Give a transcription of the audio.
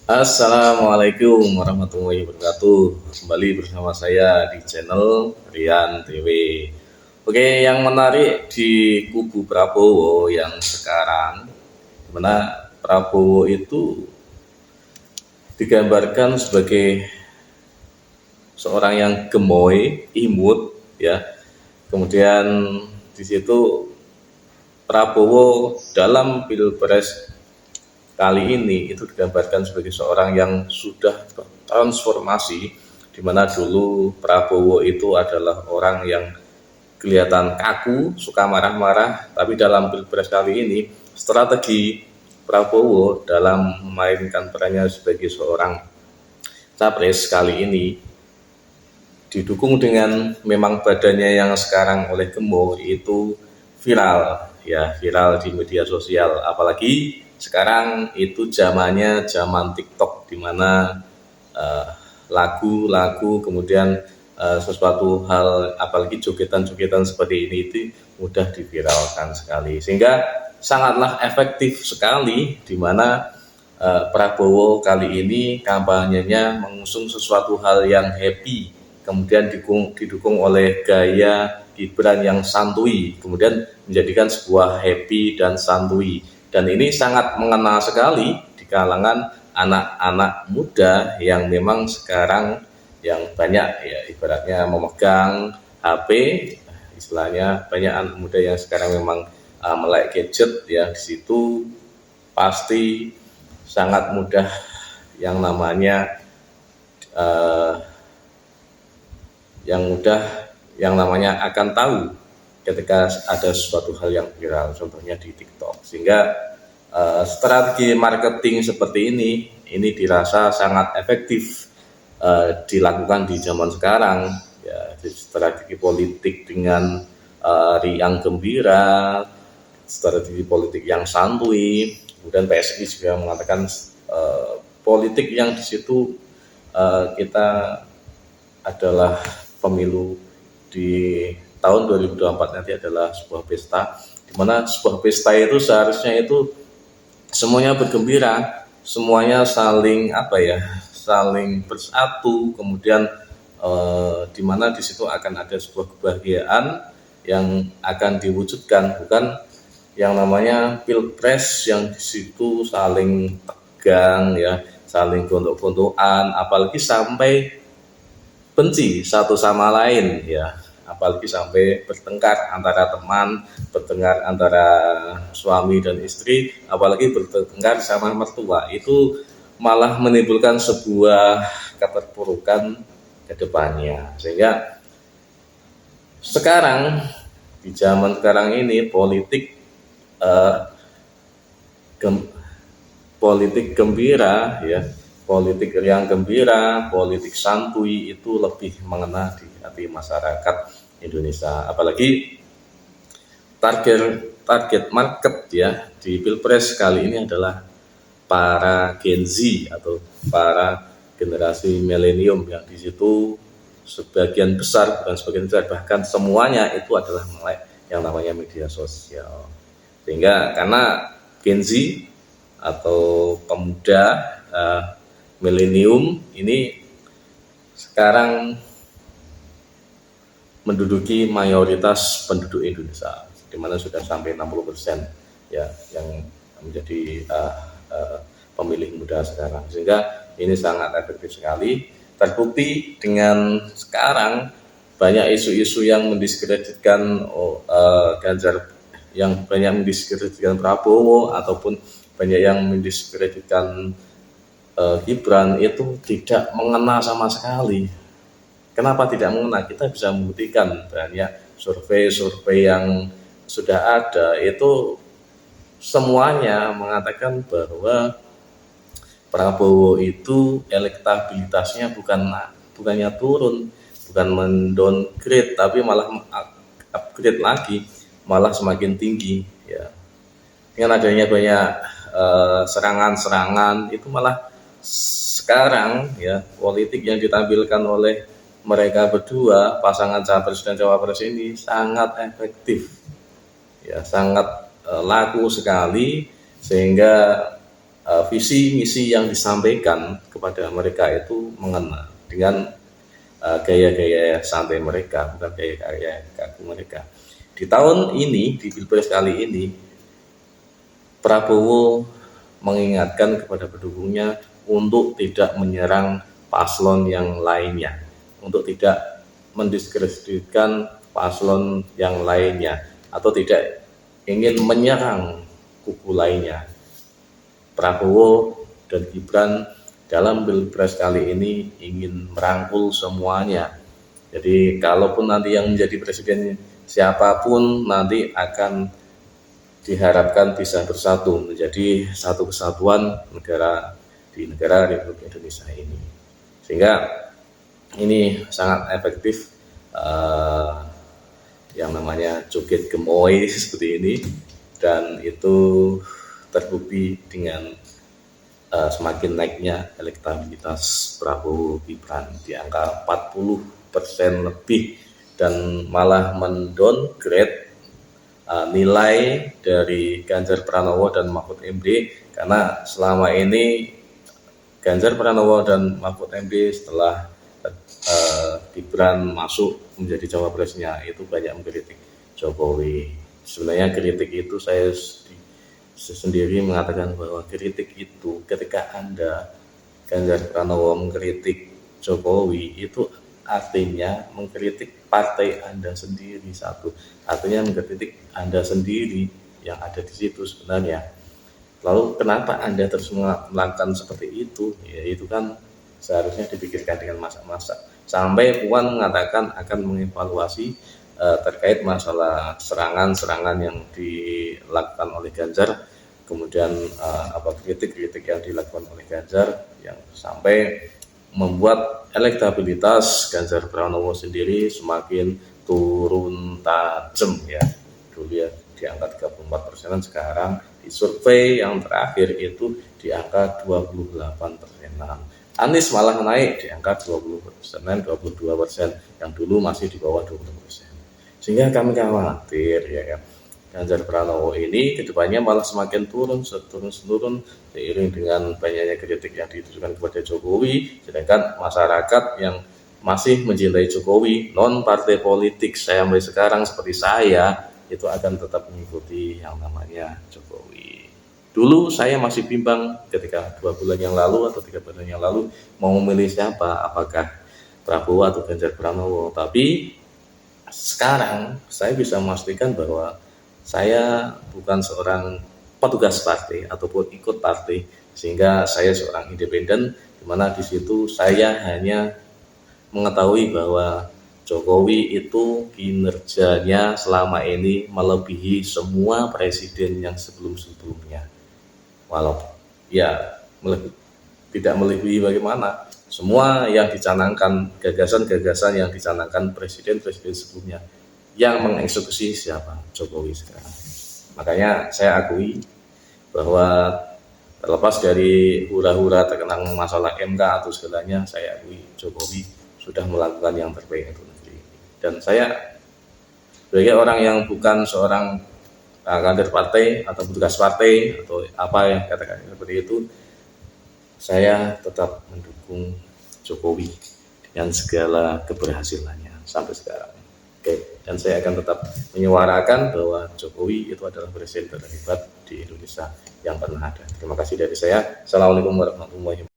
Assalamualaikum warahmatullahi wabarakatuh. Kembali bersama saya di channel Rian TV. Oke, yang menarik di kubu Prabowo yang sekarang, dimana Prabowo itu digambarkan sebagai seorang yang gemoy, imut, ya. Kemudian di situ Prabowo dalam Pilpres kali ini itu digambarkan sebagai seorang yang sudah bertransformasi, di mana dulu Prabowo itu adalah orang yang kelihatan kaku, suka marah-marah, tapi dalam Pilpres kali ini strategi Prabowo dalam memainkan perannya sebagai seorang capres kali ini didukung dengan memang badannya yang sekarang oleh gemuk itu viral, ya, viral di media sosial. Apalagi sekarang itu zamannya zaman TikTok, di mana lagu-lagu kemudian sesuatu hal, apalagi jogetan-jogetan seperti ini itu mudah diviralkan sekali, sehingga sangatlah efektif sekali, di mana Prabowo kali ini kampanyenya mengusung sesuatu hal yang happy, kemudian didukung oleh gaya Gibran yang santuy, kemudian menjadikan sebuah happy dan santuy. Dan ini sangat mengena sekali di kalangan anak-anak muda yang memang sekarang yang banyak, ya, ibaratnya memegang HP, istilahnya banyak anak muda yang sekarang memang melek gadget, ya. Di situ pasti sangat mudah yang namanya akan tahu ketika ada suatu hal yang viral, contohnya di TikTok. Sehingga strategi marketing seperti ini dirasa sangat efektif dilakukan di zaman sekarang, ya. Strategi politik dengan riang gembira, strategi politik yang santuy. Kemudian PSI juga mengatakan politik yang di situ kita adalah pemilu di tahun 2024 nanti adalah sebuah pesta, di mana sebuah pesta itu seharusnya itu semuanya bergembira, semuanya saling saling bersatu, kemudian di mana di situ akan ada sebuah kebahagiaan yang akan diwujudkan, bukan yang namanya pilpres yang di situ saling tegang, ya, saling gontok-gontokan, apalagi sampai benci satu sama lain, ya, apalagi sampai bertengkar antara teman, bertengkar antara suami dan istri, apalagi bertengkar sama mertua. Itu malah menimbulkan sebuah keterpurukan ke depannya. Sehingga sekarang, di zaman sekarang ini, politik gembira, ya, politik yang gembira, politik santuy itu lebih mengena di hati masyarakat Indonesia. Apalagi target market, ya, di Pilpres kali ini adalah para Gen Z atau para generasi milenium, yang di situ sebagian besar, bukan sebagian besar, bahkan semuanya itu adalah melek yang namanya media sosial. Sehingga karena Gen Z atau pemuda milenium ini sekarang menduduki mayoritas penduduk Indonesia, di mana sudah sampai 60%, ya, yang menjadi pemilih muda sekarang. Sehingga ini sangat efektif sekali, terbukti dengan sekarang banyak isu-isu yang mendiskreditkan Ganjar, yang banyak mendiskreditkan Prabowo, ataupun banyak yang mendiskreditkan Gibran, itu tidak mengena sama sekali. Kenapa tidak mengena? Kita bisa membuktikan banyak survei yang sudah ada, itu semuanya mengatakan bahwa Prabowo itu elektabilitasnya bukannya turun, bukan mendowngrade, tapi malah upgrade lagi, malah semakin tinggi, ya. Dengan adanya banyak serangan-serangan, itu malah sekarang, ya, politik yang ditampilkan oleh mereka berdua, pasangan capres dan cawapres ini sangat efektif, ya, sangat laku sekali, sehingga visi misi yang disampaikan kepada mereka itu mengena dengan gaya-gaya santai mereka, bukan gaya-gaya kaku mereka. Di tahun ini, di Pilpres kali ini, Prabowo mengingatkan kepada pendukungnya untuk tidak menyerang paslon yang lainnya, untuk tidak mendiskreditkan paslon yang lainnya, atau tidak ingin menyerang kubu lainnya. Prabowo dan Gibran dalam Pilpres kali ini ingin merangkul semuanya. Jadi kalaupun nanti yang menjadi presiden siapapun, nanti akan diharapkan bisa bersatu menjadi satu kesatuan negara di negara Republik Indonesia ini. Sehingga ini sangat efektif, yang namanya joget gemoy seperti ini, dan itu terbukti dengan semakin naiknya elektabilitas Prabowo Gibran di angka 40% lebih, dan malah mendowngrade nilai dari Ganjar Pranowo dan Mahfud MD, karena selama ini Ganjar Pranowo dan Mahfud MD setelah Gibran masuk menjadi cawapresnya itu banyak mengkritik Jokowi. Sebenarnya kritik itu saya sendiri mengatakan bahwa kritik itu ketika Anda Ganjar Pranowo mengkritik Jokowi itu artinya mengkritik partai Anda sendiri, satu, artinya mengkritik Anda sendiri yang ada di situ sebenarnya. Lalu kenapa Anda terus melakukan seperti itu? Ya itu kan seharusnya dipikirkan dengan masak-masak. Sampai Puan mengatakan akan mengevaluasi terkait masalah serangan-serangan yang dilakukan oleh Ganjar, kemudian kritik-kritik yang dilakukan oleh Ganjar yang sampai membuat elektabilitas Ganjar Pranowo sendiri semakin turun tajam ya. Dulu ya di angka 34%, sekarang di survei yang terakhir itu di angka 28%. Anies malah naik di angka 20%, 22%, yang dulu masih di bawah 20%. Sehingga kami khawatir ya kan, Ganjar Pranowo ini kedepannya malah semakin turun seiring dengan banyaknya kritik yang ditujukan kepada Jokowi, sedangkan masyarakat yang masih mencintai Jokowi, non partai politik sampai sekarang seperti saya, itu akan tetap mengikuti yang namanya Jokowi. Dulu saya masih bimbang ketika 2 bulan yang lalu atau 3 bulan yang lalu mau memilih siapa, apakah Prabowo atau Ganjar Pranowo. Tapi sekarang saya bisa memastikan bahwa saya bukan seorang petugas partai ataupun ikut partai, sehingga saya seorang independen, di mana di situ saya hanya mengetahui bahwa Jokowi itu kinerjanya selama ini melebihi semua presiden yang sebelum-sebelumnya. Walaupun ya tidak melebihi bagaimana, semua yang dicanangkan, gagasan-gagasan yang dicanangkan presiden-presiden sebelumnya, yang mengeksekusi siapa? Jokowi sekarang. Makanya saya akui bahwa terlepas dari hura-hura terkenang masalah MK atau segalanya, saya akui Jokowi sudah melakukan yang terbaik untuk negeri ini. Dan saya sebagai orang yang bukan seorang kader partai atau petugas partai atau apa yang katakan seperti itu, saya tetap mendukung Jokowi dengan segala keberhasilannya sampai sekarang. Oke, dan saya akan tetap menyuarakan bahwa Jokowi itu adalah presiden terhebat di Indonesia yang pernah ada. Terima kasih dari saya. Assalamualaikum warahmatullahi wabarakatuh.